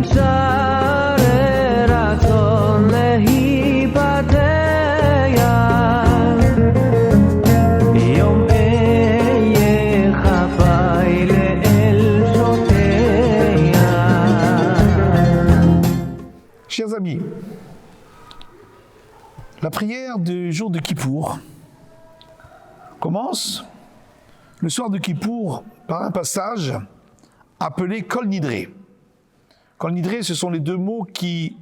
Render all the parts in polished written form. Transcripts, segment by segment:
Chers amis, la prière du jour de Kippour commence le soir de Kippour par un passage appelé Kol Nidré. Kol Nidré, ce sont les deux mots qui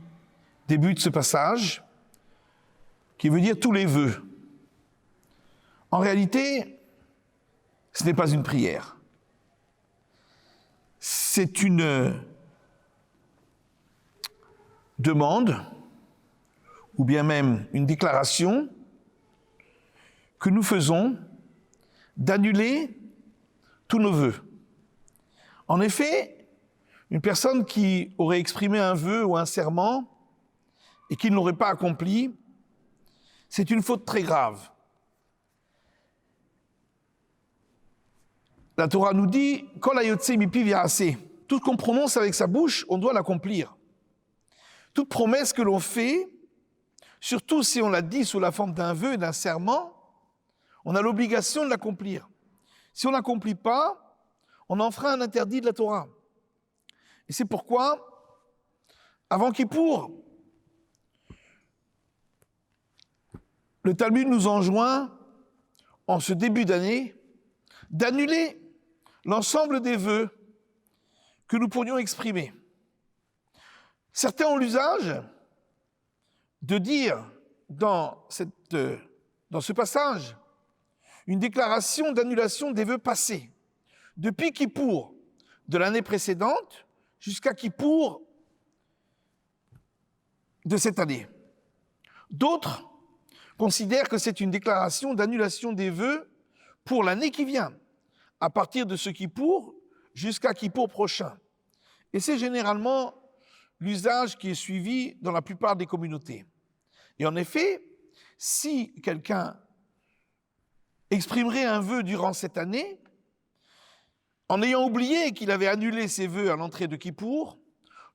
débutent ce passage, qui veut dire tous les vœux. En réalité, ce n'est pas une prière. C'est une demande, ou bien même une déclaration, que nous faisons d'annuler tous nos vœux. En effet, une personne qui aurait exprimé un vœu ou un serment et qui ne l'aurait pas accompli, c'est une faute très grave. La Torah nous dit « Kol hayotze mipiv ya'aseh » tout ce qu'on prononce avec sa bouche, on doit l'accomplir. Toute promesse que l'on fait, surtout si on l'a dit sous la forme d'un vœu et d'un serment, on a l'obligation de l'accomplir. Si on ne l'accomplit pas, on enfreint un interdit de la Torah. Et c'est pourquoi, avant Kippour, le Talmud nous enjoint, en ce début d'année, d'annuler l'ensemble des vœux que nous pourrions exprimer. Certains ont l'usage de dire dans ce passage une déclaration d'annulation des vœux passés, depuis Kippour de l'année précédente jusqu'à Kippour de cette année. D'autres considèrent que c'est une déclaration d'annulation des vœux pour l'année qui vient, à partir de ce Kippour jusqu'à Kippour prochain. Et c'est généralement l'usage qui est suivi dans la plupart des communautés. Et en effet, si quelqu'un exprimerait un vœu durant cette année, en ayant oublié qu'il avait annulé ses vœux à l'entrée de Kippour,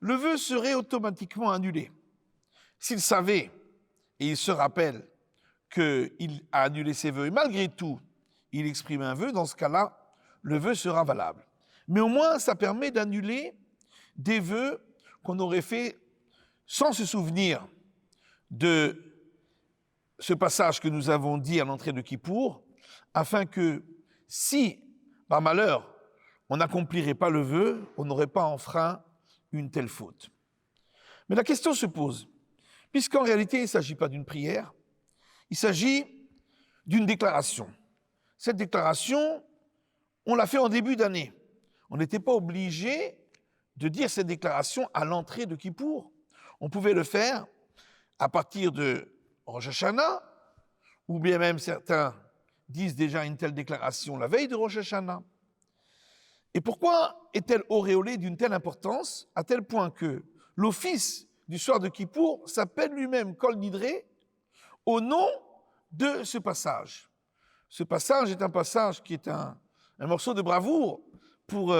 le vœu serait automatiquement annulé. S'il savait et il se rappelle qu'il a annulé ses vœux, et malgré tout, il exprime un vœu, dans ce cas-là, le vœu sera valable. Mais au moins, ça permet d'annuler des vœux qu'on aurait fait sans se souvenir de ce passage que nous avons dit à l'entrée de Kippour, afin que si, par malheur, on n'accomplirait pas le vœu, on n'aurait pas enfreint une telle faute. Mais la question se pose, puisqu'en réalité, il ne s'agit pas d'une prière, il s'agit d'une déclaration. Cette déclaration, on l'a fait en début d'année. On n'était pas obligé de dire cette déclaration à l'entrée de Kippour. On pouvait le faire à partir de Rosh Hashanah, ou bien même certains disent déjà une telle déclaration la veille de Rosh Hashanah. Et pourquoi est-elle auréolée d'une telle importance, à tel point que l'office du soir de Kippour s'appelle lui-même Kol Nidré, au nom de ce passage. Ce passage est un passage qui est un morceau de bravoure pour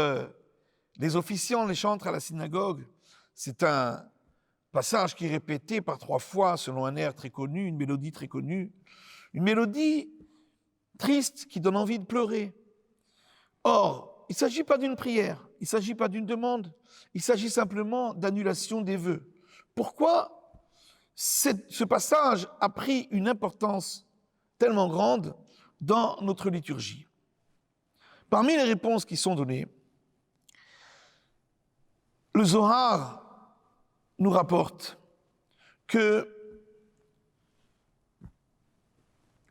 les officiants, les chantres à la synagogue. C'est un passage qui est répété par 3 fois selon un air très connu, une mélodie très connue, une mélodie triste qui donne envie de pleurer. Or, il ne s'agit pas d'une prière, il ne s'agit pas d'une demande, il s'agit simplement d'annulation des vœux. Pourquoi ce passage a pris une importance tellement grande dans notre liturgie? Parmi les réponses qui sont données, le Zohar nous rapporte que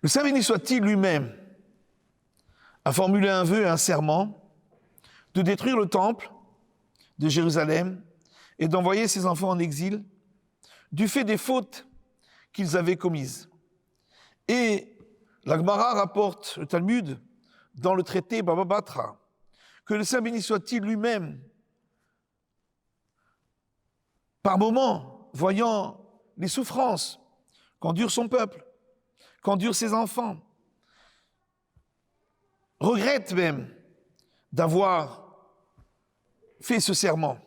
le Saint béni soit-il lui-même a formulé un vœu et un serment de détruire le temple de Jérusalem et d'envoyer ses enfants en exil du fait des fautes qu'ils avaient commises. Et la Gemara rapporte, le Talmud, dans le traité Baba Batra, que le Saint béni soit-il lui-même, par moments, voyant les souffrances qu'endure son peuple, qu'endurent ses enfants, regrette même d'avoir fait ce serment.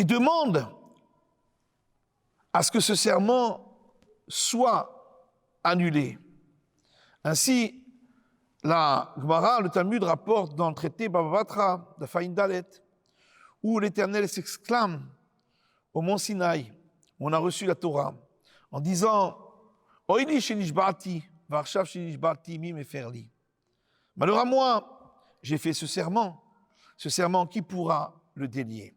et demande à ce que ce serment soit annulé. Ainsi, la Gemara, le Talmud rapporte dans le traité Baba Batra de Faïn Dalet, où l'Éternel s'exclame au mont Sinaï, où on a reçu la Torah, en disant « Oili shenishba'ati, varshav shenishba'ati mi meferli » Malheur à moi, j'ai fait ce serment qui pourra le délier.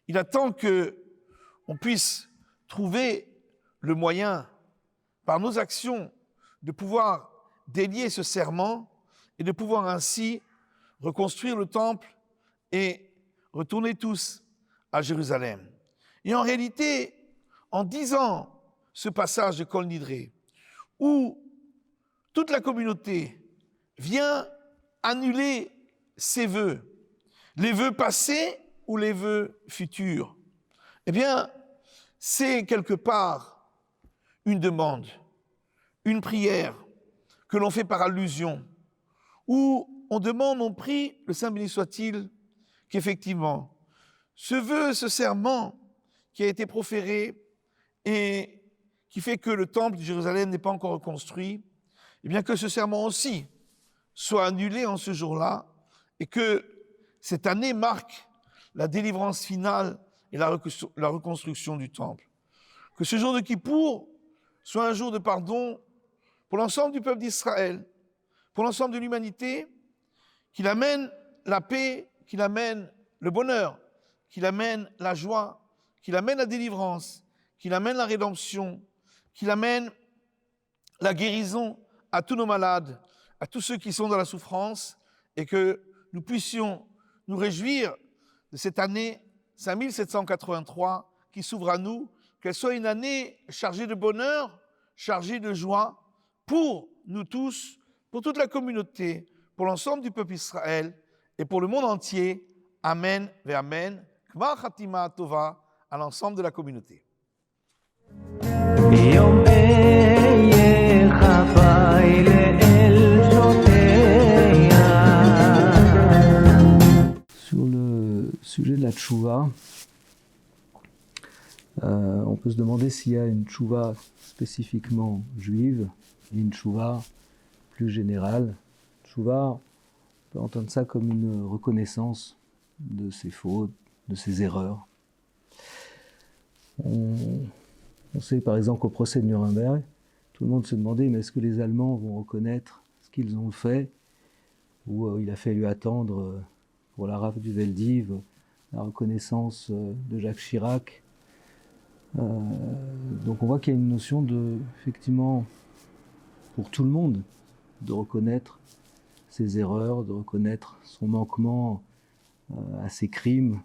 Il attend qu'on puisse trouver le moyen, par nos actions, de pouvoir délier ce serment et de pouvoir ainsi reconstruire le temple et retourner tous à Jérusalem. Et en réalité, en disant ce passage de Kol Nidré, où toute la communauté vient annuler ses vœux, les vœux passés ou les vœux futurs, eh bien, c'est quelque part une demande, une prière que l'on fait par allusion, où on demande, on prie, le Saint béni soit-il, qu'effectivement, ce vœu, ce serment qui a été proféré et qui fait que le temple de Jérusalem n'est pas encore reconstruit, eh bien que ce serment aussi soit annulé en ce jour-là et que cette année marque la délivrance finale et la reconstruction du temple. Que ce jour de Kippour soit un jour de pardon pour l'ensemble du peuple d'Israël, pour l'ensemble de l'humanité, qu'il amène la paix, qu'il amène le bonheur, qu'il amène la joie, qu'il amène la délivrance, qu'il amène la rédemption, qu'il amène la guérison à tous nos malades, à tous ceux qui sont dans la souffrance, et que nous puissions nous réjouir de cette année 5783 qui s'ouvre à nous, qu'elle soit une année chargée de bonheur, chargée de joie pour nous tous, pour toute la communauté, pour l'ensemble du peuple Israël et pour le monde entier. Amen ve Amen. Kvar Khatima Tova à l'ensemble de la communauté. Sur le sujet de la tchouva, on peut se demander s'il y a une tchouva spécifiquement juive et une tchouva plus générale. Tchouva, on peut entendre ça comme une reconnaissance de ses fautes, de ses erreurs. On sait par exemple qu'au procès de Nuremberg, tout le monde se demandait mais est-ce que les Allemands vont reconnaître ce qu'ils ont fait, ou il a fallu attendre pour la rafle du Veldiv la reconnaissance de Jacques Chirac. Donc on voit qu'il y a une notion de, effectivement, pour tout le monde, de reconnaître ses erreurs, de reconnaître son manquement à ses crimes,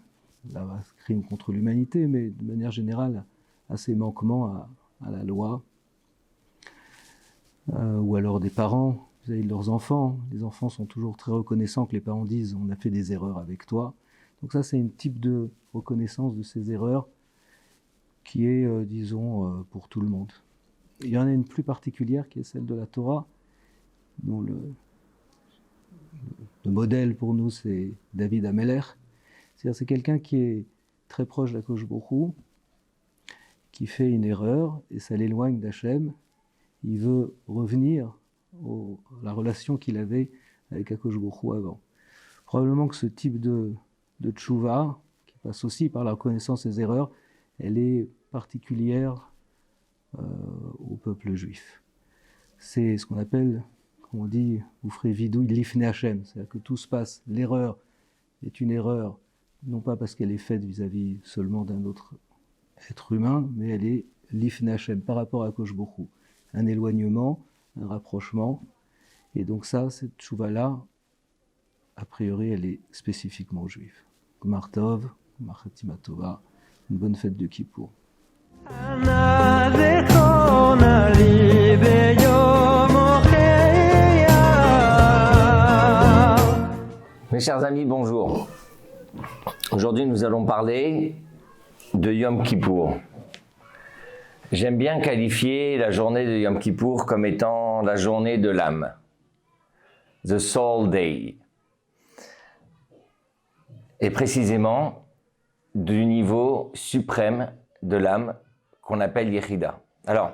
crimes contre l'humanité, mais de manière générale à ses manquements à la loi, ou alors des parents vis-à-vis de leurs enfants. Les enfants sont toujours très reconnaissants que les parents disent « on a fait des erreurs avec toi ». Donc ça, c'est un type de reconnaissance de ces erreurs qui est, disons, pour tout le monde. Il y en a une plus particulière qui est celle de la Torah, dont le modèle pour nous, c'est David Ameller. C'est-à-dire c'est quelqu'un qui est très proche d'Akadosh Baruch Hu, qui fait une erreur et ça l'éloigne d'Hachem. Il veut revenir à la relation qu'il avait avec Akadosh Baruch Hu avant. Probablement que ce type de tchouva, qui passe aussi par la reconnaissance des erreurs, elle est particulière au peuple juif. C'est ce qu'on appelle, comme on dit, vous ferez vidouille l'ifne Hachem, c'est-à-dire que tout se passe, l'erreur est une erreur, non pas parce qu'elle est faite vis-à-vis seulement d'un autre être humain, mais elle est l'ifne Hachem par rapport à Akadosh Baruch Hu. Un éloignement, un rapprochement, et donc ça, cette tchouva-là, a priori, elle est spécifiquement juive. Gmar Tov, Gmar Khatima Tova, une bonne fête de Kippour. Mes chers amis, bonjour. Aujourd'hui, nous allons parler de Yom Kippour. J'aime bien qualifier la journée de Yom Kippour comme étant la journée de l'âme, the soul day. Et précisément, du niveau suprême de l'âme qu'on appelle Yechida. Alors,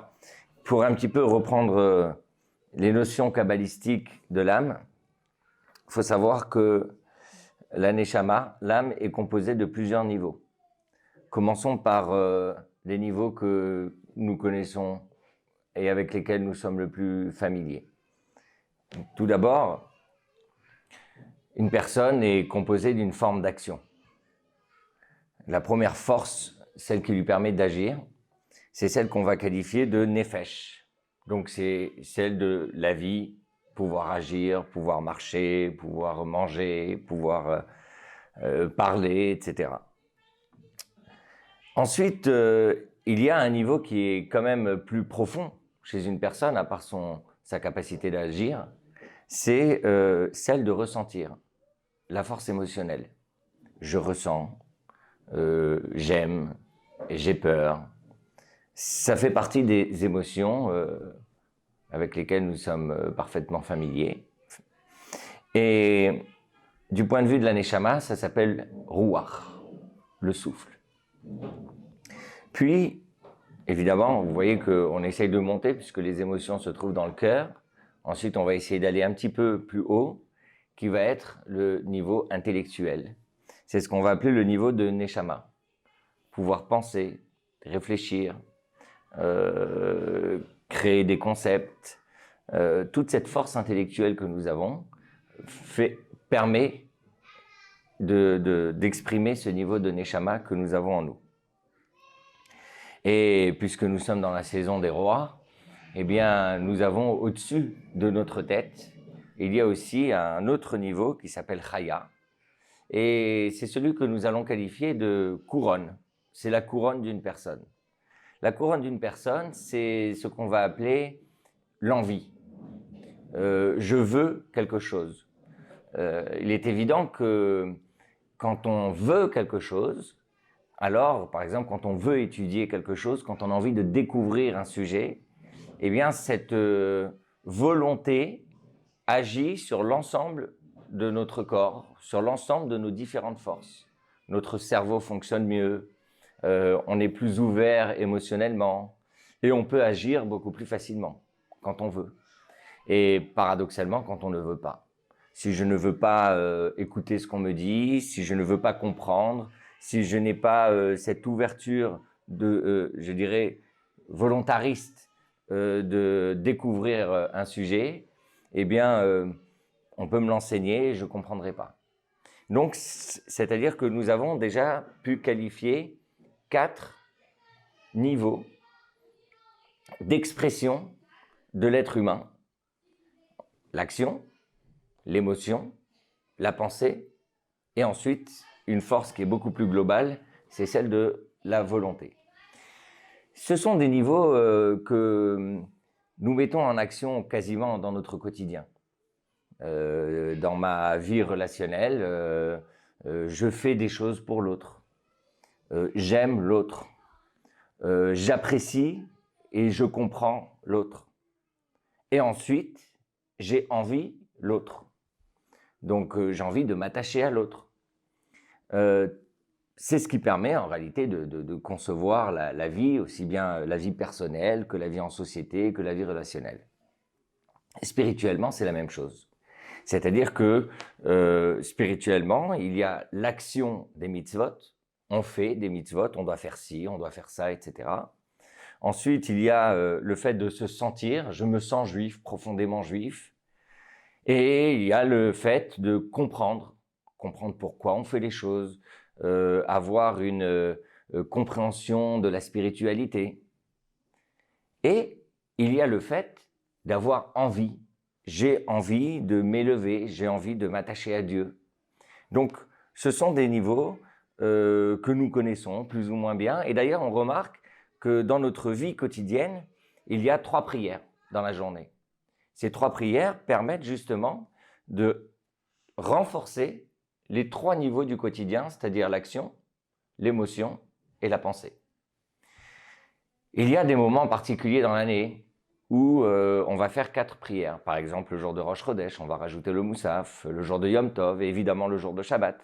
pour un petit peu reprendre les notions kabbalistiques de l'âme, il faut savoir que la Neshama, l'âme, est composée de plusieurs niveaux. Commençons par les niveaux que nous connaissons et avec lesquels nous sommes le plus familiers. Tout d'abord, une personne est composée d'une forme d'action. La première force, celle qui lui permet d'agir, c'est celle qu'on va qualifier de nefesh. Donc c'est celle de la vie, pouvoir agir, pouvoir marcher, pouvoir manger, pouvoir parler, etc. Ensuite, il y a un niveau qui est quand même plus profond chez une personne, à part sa capacité d'agir, c'est celle de ressentir, la force émotionnelle. Je ressens, j'aime, j'ai peur. Ça fait partie des émotions avec lesquelles nous sommes parfaitement familiers. Et du point de vue de la Neshama, ça s'appelle Ruach, le souffle. Puis, évidemment, vous voyez qu'on essaye de monter puisque les émotions se trouvent dans le cœur. Ensuite, on va essayer d'aller un petit peu plus haut, qui va être le niveau intellectuel. C'est ce qu'on va appeler le niveau de Neshama. Pouvoir penser, réfléchir, créer des concepts. Toute cette force intellectuelle que nous avons permet d'exprimer ce niveau de Neshama que nous avons en nous. Et puisque nous sommes dans la saison des rois, eh bien, nous avons au-dessus de notre tête, il y a aussi un autre niveau qui s'appelle Chaya. Et c'est celui que nous allons qualifier de couronne. C'est la couronne d'une personne. La couronne d'une personne, c'est ce qu'on va appeler l'envie. Je veux quelque chose. Il est évident que quand on veut quelque chose, alors, par exemple, quand on veut étudier quelque chose, quand on a envie de découvrir un sujet, eh bien, cette volonté agit sur l'ensemble de notre corps, sur l'ensemble de nos différentes forces. Notre cerveau fonctionne mieux, on est plus ouvert émotionnellement et on peut agir beaucoup plus facilement quand on veut. Et paradoxalement, quand on ne veut pas. Si je ne veux pas écouter ce qu'on me dit, si je ne veux pas comprendre, si je n'ai pas cette ouverture je dirais, volontariste de découvrir un sujet, eh bien, on peut me l'enseigner et je ne comprendrai pas. Donc, c'est-à-dire que nous avons déjà pu qualifier 4 niveaux d'expression de l'être humain. L'action, l'émotion, la pensée, et ensuite, une force qui est beaucoup plus globale, c'est celle de la volonté. Ce sont des niveaux que nous mettons en action quasiment dans notre quotidien. Dans ma vie relationnelle, je fais des choses pour l'autre. J'aime l'autre. J'apprécie et je comprends l'autre. Et ensuite, j'ai envie l'autre. Donc, j'ai envie de m'attacher à l'autre. C'est ce qui permet en réalité de concevoir la vie, aussi bien la vie personnelle que la vie en société, que la vie relationnelle. Spirituellement, c'est la même chose. C'est-à-dire que spirituellement, il y a l'action des mitzvot. On fait des mitzvot, on doit faire ci, on doit faire ça, etc. Ensuite, il y a le fait de se sentir, je me sens juif, profondément juif. Et il y a le fait de comprendre pourquoi on fait les choses, avoir une compréhension de la spiritualité. Et il y a le fait d'avoir envie. J'ai envie de m'élever, j'ai envie de m'attacher à Dieu. Donc, ce sont des niveaux que nous connaissons plus ou moins bien. Et d'ailleurs, on remarque que dans notre vie quotidienne, il y a 3 prières dans la journée. Ces 3 prières permettent justement de renforcer les 3 niveaux du quotidien, c'est-à-dire l'action, l'émotion et la pensée. Il y a des moments particuliers dans l'année où on va faire 4 prières. Par exemple, le jour de Rosh Chodesh, on va rajouter le Moussaf, le jour de Yom Tov et évidemment le jour de Shabbat.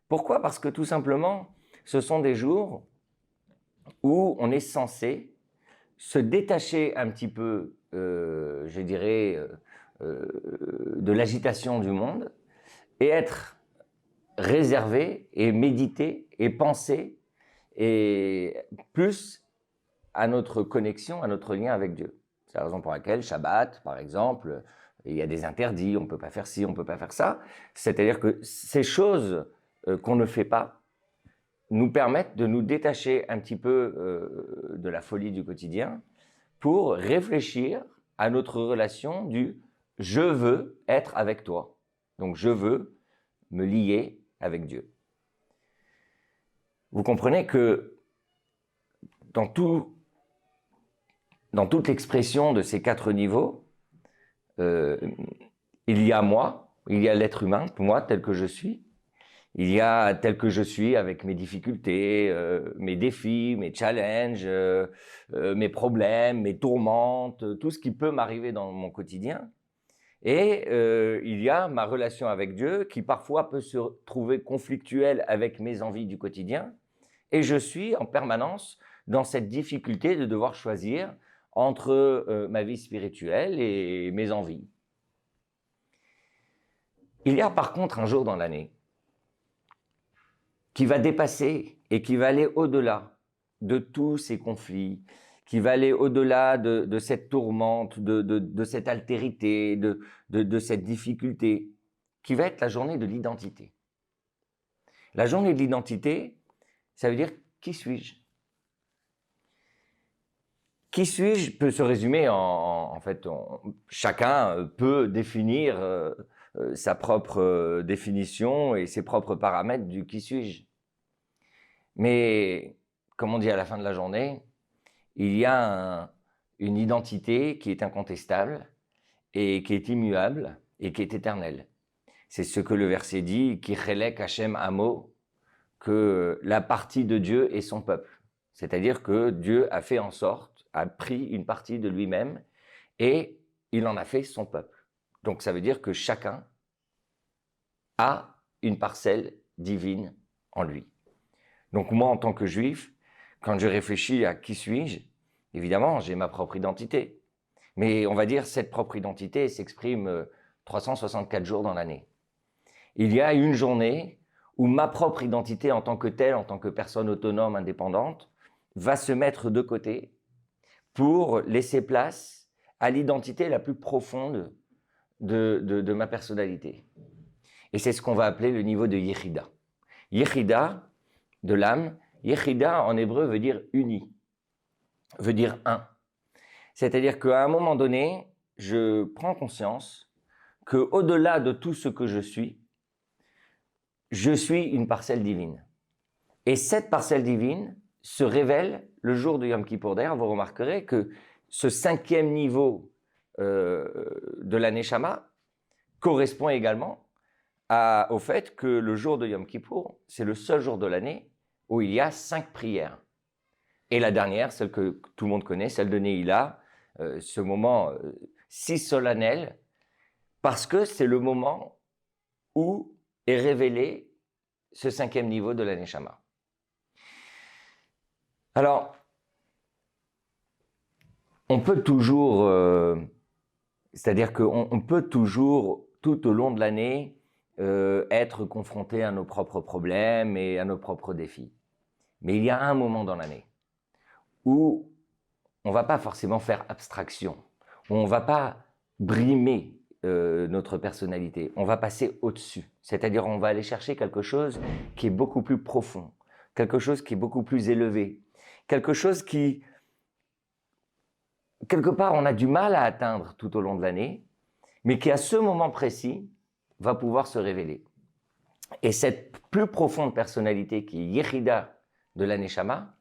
Pourquoi ? Parce que tout simplement, ce sont des jours où on est censé se détacher un petit peu, je dirais, de l'agitation du monde et être réservé et méditer et penser et plus à notre connexion, à notre lien avec Dieu. C'est la raison pour laquelle Shabbat, par exemple, il y a des interdits, on ne peut pas faire ci, on ne peut pas faire ça. C'est-à-dire que ces choses qu'on ne fait pas nous permettent de nous détacher un petit peu de la folie du quotidien pour réfléchir à notre relation du « je veux être avec toi ». Donc je veux me lier avec Dieu. Vous comprenez que dans toute l'expression de ces 4 niveaux, il y a moi, il y a l'être humain, moi tel que je suis, il y a tel que je suis avec mes difficultés, mes défis, mes challenges, mes problèmes, mes tourmentes, tout ce qui peut m'arriver dans mon quotidien. Et il y a ma relation avec Dieu qui parfois peut se trouver conflictuelle avec mes envies du quotidien. Et je suis en permanence dans cette difficulté de devoir choisir entre ma vie spirituelle et mes envies. Il y a par contre un jour dans l'année qui va dépasser et qui va aller au-delà de tous ces conflits, qui va aller au-delà de cette tourmente, de cette altérité, de cette difficulté, qui va être la journée de l'identité. La journée de l'identité, ça veut dire qui suis-je? Qui suis-je peut se résumer en fait, chacun peut définir sa propre définition et ses propres paramètres du qui suis-je. Mais, comme on dit à la fin de la journée, il y a une identité qui est incontestable et qui est immuable et qui est éternelle. C'est ce que le verset dit, « Ki chelek Hashem amo », que la partie de Dieu est son peuple. C'est-à-dire que Dieu a fait en sorte, a pris une partie de lui-même et il en a fait son peuple. Donc ça veut dire que chacun a une parcelle divine en lui. Donc moi, en tant que juif, quand je réfléchis à qui suis-je, évidemment, j'ai ma propre identité. Mais on va dire cette propre identité s'exprime 364 jours dans l'année. Il y a une journée où ma propre identité en tant que telle, en tant que personne autonome, indépendante, va se mettre de côté pour laisser place à l'identité la plus profonde de ma personnalité. Et c'est ce qu'on va appeler le niveau de Yechida. Yechida, de l'âme, Yechida en hébreu veut dire uni, veut dire un. C'est-à-dire qu'à un moment donné, je prends conscience qu'au-delà de tout ce que je suis une parcelle divine. Et cette parcelle divine se révèle le jour de Yom Kippour. D'ailleurs, vous remarquerez que ce 5e niveau de la Neshama correspond également au fait que le jour de Yom Kippour, c'est le seul jour de l'année où il y a 5 prières. Et la dernière, celle que tout le monde connaît, celle de Neila, ce moment si solennel, parce que c'est le moment où est révélé ce 5e niveau de la Neshama. Alors, on peut toujours, c'est-à-dire qu'on peut toujours, tout au long de l'année, être confronté à nos propres problèmes et à nos propres défis. Mais il y a un moment dans l'année où on ne va pas forcément faire abstraction, où on ne va pas brimer notre personnalité, on va passer au-dessus. C'est-à-dire on va aller chercher quelque chose qui est beaucoup plus profond, quelque chose qui est beaucoup plus élevé, quelque chose qui, quelque part, on a du mal à atteindre tout au long de l'année, mais qui, à ce moment précis, va pouvoir se révéler. Et cette plus profonde personnalité, qui est Yechida de la Neshama,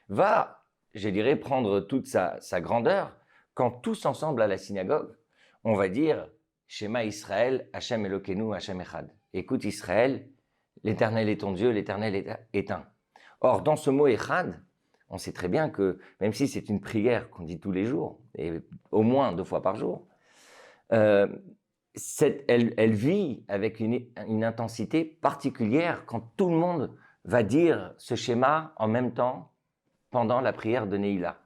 va, je dirais, prendre toute sa grandeur quand tous ensemble à la synagogue, on va dire « Shema Israël, Hashem Elokeinu, Hashem Echad ». Écoute Israël, l'Éternel est ton Dieu, l'Éternel est un. Or, dans ce mot Echad, on sait très bien que, même si c'est une prière qu'on dit tous les jours, et au moins 2 fois par jour, elle vit avec une intensité particulière quand tout le monde va dire ce schéma en même temps pendant la prière de Neila.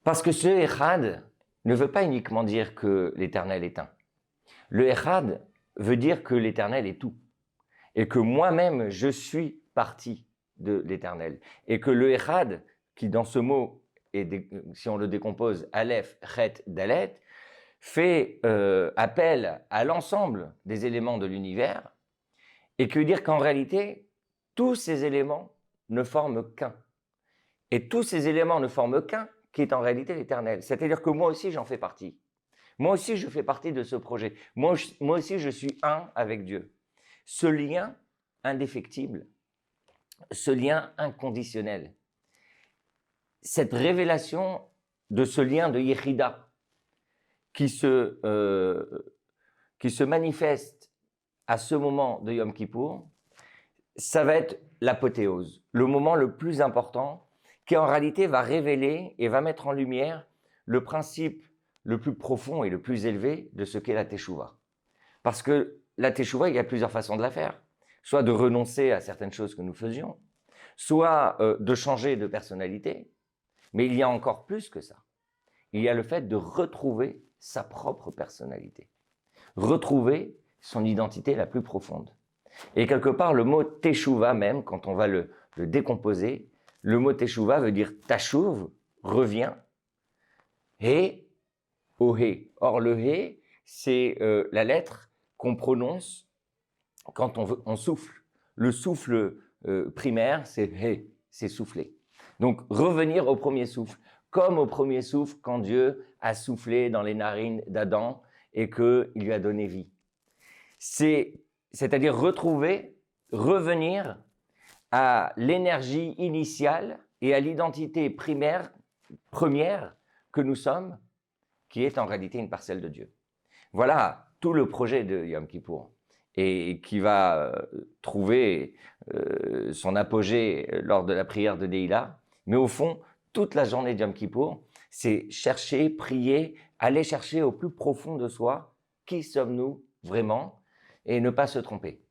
Parce que ce Echad ne veut pas uniquement dire que l'Éternel est un. Le Echad veut dire que l'Éternel est tout. Et que moi-même, je suis partie de l'Éternel. Et que le Echad, qui dans ce mot, si on le décompose, Aleph, Chet, Dalet, fait appel à l'ensemble des éléments de l'univers, et que veut dire qu'en réalité, tous ces éléments ne forment qu'un. Et tous ces éléments ne forment qu'un, qui est en réalité l'Éternel. C'est-à-dire que moi aussi, j'en fais partie. Moi aussi, je fais partie de ce projet. Moi aussi, je suis un avec Dieu. Ce lien indéfectible, ce lien inconditionnel, cette révélation de ce lien de Yechida qui se manifeste à ce moment de Yom Kippour, ça va être l'apothéose, le moment le plus important qui en réalité va révéler et va mettre en lumière le principe le plus profond et le plus élevé de ce qu'est la Teshuvah. Parce que la Teshuvah, il y a plusieurs façons de la faire. Soit de renoncer à certaines choses que nous faisions, soit de changer de personnalité, mais il y a encore plus que ça. Il y a le fait de retrouver sa propre personnalité, retrouver son identité la plus profonde. Et quelque part, le mot Teshuvah même, quand on va le décomposer, le mot Teshuvah veut dire Tashuv, revient, et Ohé. Or, le Hé, c'est la lettre qu'on prononce quand on souffle. Le souffle primaire, c'est Hé, c'est souffler. Donc, revenir au premier souffle, comme au premier souffle quand Dieu a soufflé dans les narines d'Adam et qu'il lui a donné vie. C'est-à-dire retrouver, revenir à l'énergie initiale et à l'identité première que nous sommes, qui est en réalité une parcelle de Dieu. Voilà tout le projet de Yom Kippour, et qui va trouver son apogée lors de la prière de Neila. Mais au fond, toute la journée de Yom Kippour, c'est chercher, prier, aller chercher au plus profond de soi, qui sommes-nous vraiment, et ne pas se tromper.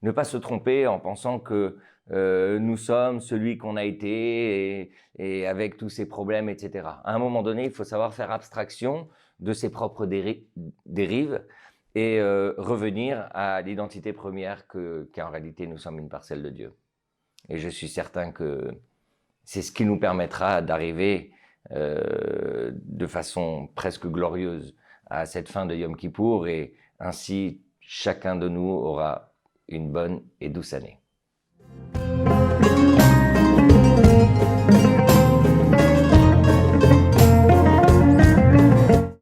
Ne pas se tromper en pensant que nous sommes celui qu'on a été et avec tous ces problèmes, etc. À un moment donné, il faut savoir faire abstraction de ses propres dérives et revenir à l'identité première qu'en réalité nous sommes une parcelle de Dieu. Et je suis certain que c'est ce qui nous permettra d'arriver de façon presque glorieuse à cette fin de Yom Kippour, et ainsi chacun de nous aura une bonne et douce année.